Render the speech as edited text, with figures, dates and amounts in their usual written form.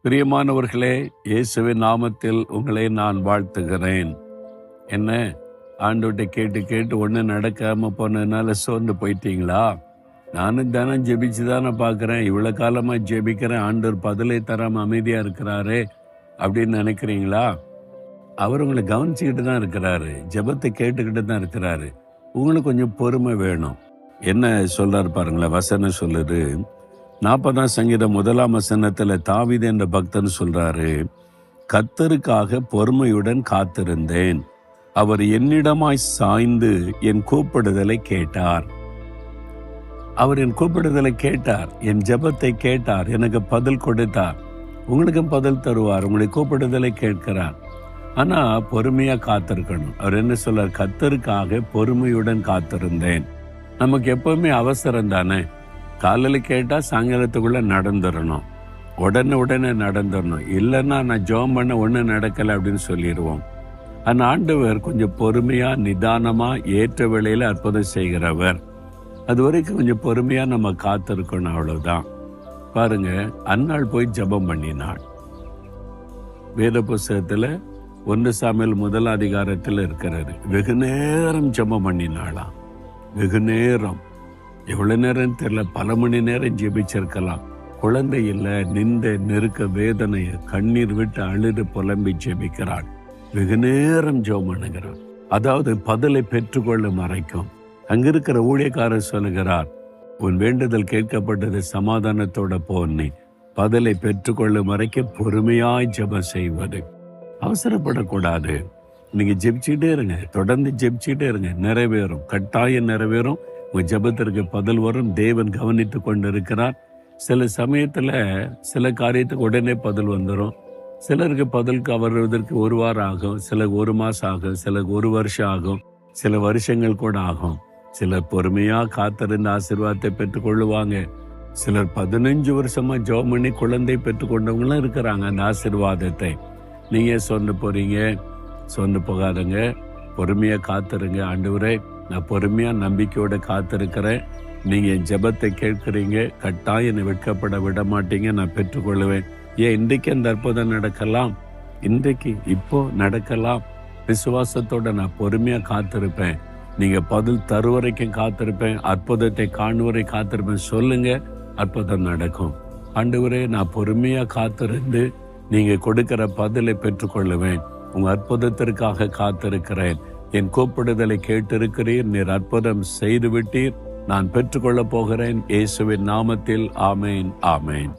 பிரியமானவர்களே, இயேசுவின் நாமத்தில் உங்களை நான் வாழ்த்துகிறேன். என்ன, ஆண்டவர்ட்ட கேட்டு கேட்டு ஒன்றும் நடக்காம போனதுனால சோர்ந்து போயிட்டீங்களா? நானும் தினம் ஜெபிச்சு தானே பார்க்குறேன், இவ்வளோ காலமாக ஜெபிக்கிறேன், ஆண்டவர் பதிலை தராமல் அமைதியாக இருக்கிறாரே அப்படின்னு நினைக்கிறீங்களா? அவர் உங்களை கவனிச்சுக்கிட்டு தான் இருக்கிறாரு, ஜெபத்தை கேட்டுக்கிட்டு தான் இருக்கிறாரு. உங்களுக்கு கொஞ்சம் பொறுமை வேணும். என்ன சொல்றாரு பாருங்களேன், வசனம் சொல்லுது. 40ஆம் சங்கீதம் 1ஆம் வசனத்துல தாவீது என்ற பக்தன் சொல்றாரு, கர்த்தருக்காக பொறுமையுடன் காத்திருந்தேன், அவர் என்னிடமாய் சாய்ந்து என் கூப்பிடுதலை கேட்டார். அவர் என் கூப்பிடுதலை கேட்டார், என் ஜெபத்தை கேட்டார், எனக்கு பதில் கொடுத்தார். உங்களுக்கும் பதில் தருவார், உங்களுடைய கூப்பிடுதலை கேட்கிறார். ஆனா பொறுமையா காத்திருக்கணும். அவர் என்ன சொல்றார்? கர்த்தருக்காக பொறுமையுடன் காத்திருந்தேன். நமக்கு எப்பவுமே அவசரம் தானே. காலையில் கேட்டால் சாயங்காலத்துக்குள்ள நடந்துடணும், உடனே நடந்துடணும். இல்லைன்னா நான் ஜெபம் பண்ண ஒன்றும் நடக்கலை அப்படின்னு சொல்லிடுவோம். அந்த ஆண்டவர் கொஞ்சம் பொறுமையாக நிதானமாக ஏற்ற வேளையில் அற்புதம் செய்கிறவர். அது வரைக்கும் கொஞ்சம் பொறுமையாக நம்ம காத்திருக்கணும், அவ்வளவுதான். பாருங்க, அன்னாள் போய் ஜெபம் பண்ணினாள். வேத புஸ்தகத்தில் 1 சாமுவேல் 1ஆம் அதிகாரத்தில் இருக்கிறாரு. வெகு நேரம் ஜெபம் பண்ணினாளாம். வெகு நேரம், எவ்வளோ நேரம் தெரியல, பல மணி நேரம் ஜெபிச்சிருக்கலாம். குழந்தை இல்லை, நின்ற நெருக்க வேதனையை கண்ணீர் விட்டு அழுது புலம்பி ஜெபிக்கிறாள். வெகு நேரம் ஜெபம் பண்ணுகிறாள். அதாவது பதிலை பெற்றுக்கொள்ளும் வரைக்கும். அங்கிருக்கிற ஊழியக்காரர் சொல்லுகிறார், உன் வேண்டுதல் கேட்கப்பட்டது, சமாதானத்தோட போனி, பதிலை பெற்றுக்கொள்ளும் வரைக்கும் பொறுமையாய் ஜெபம் செய்வது. அவசரப்படக்கூடாது. நீங்க ஜெபிச்சுட்டே இருங்க, தொடர்ந்து ஜெபிச்சுட்டே இருங்க, நிறைவேறும், கட்டாயம் நிறைவேறும். உங்க ஜெபத்திற்கு பதில் வரும். தேவன் கவனித்து கொண்டு இருக்கிறார். சில சமயத்துல சில காரியத்துக்கு உடனே பதில் வந்துடும். சிலருக்கு பதிலுக்கு வருவதற்கு 1 வாரம் ஆகும், சிலருக்கு 1 மாசம் ஆகும், சிலருக்கு 1 வருஷம் ஆகும், சில வருஷங்கள் கூட ஆகும். சிலர் பொறுமையா காத்திருந்த ஆசீர்வாதத்தை பெற்றுக்கொள்ளுவாங்க. சிலர் 15 வருஷமா ஜெபம் பண்ணி குழந்தை பெற்றுக்கொண்டவங்களும் இருக்கிறாங்க. அந்த ஆசீர்வாதத்தை நீங்க சொன்ன போறீங்க, சொன்ன போகாதுங்க. பொறுமையா காத்திருங்க. ஆண்டவரே, நான் பொறுமையா நம்பிக்கையோட காத்திருக்கிறேன், நீங்க என் ஜெபத்தை கேட்கிறீங்க, கட்டாயம் என்னை வெட்கப்பட விட மாட்டீங்க, நான் பெற்றுக்கொள்ளுவேன். ஏன் இன்றைக்கு அந்த அற்புதம் நடக்கலாம், இன்றைக்கு இப்போ நடக்கலாம். விசுவாசத்தோட நான் பொறுமையா காத்திருப்பேன். நீங்க பதில் தருவரைக்கும் காத்திருப்பேன், அற்புதத்தை காணுவரை காத்திருப்பேன். சொல்லுங்க, அற்புதம் நடக்கும். ஆண்டவரே, நான் பொறுமையா காத்திருந்து நீங்க கொடுக்கிற பதிலை பெற்றுக்கொள்ளுவேன். உங்க அற்புதத்திற்காக காத்திருக்கிறேன். என் கூப்பிடுதலை கேட்டிருக்கிறீர், நீர் அற்புதம் செய்து விட்டீர், நான் பெற்றுக்கொள்ளப் போகிறேன். இயேசுவின் நாமத்தில் ஆமேன், ஆமேன்.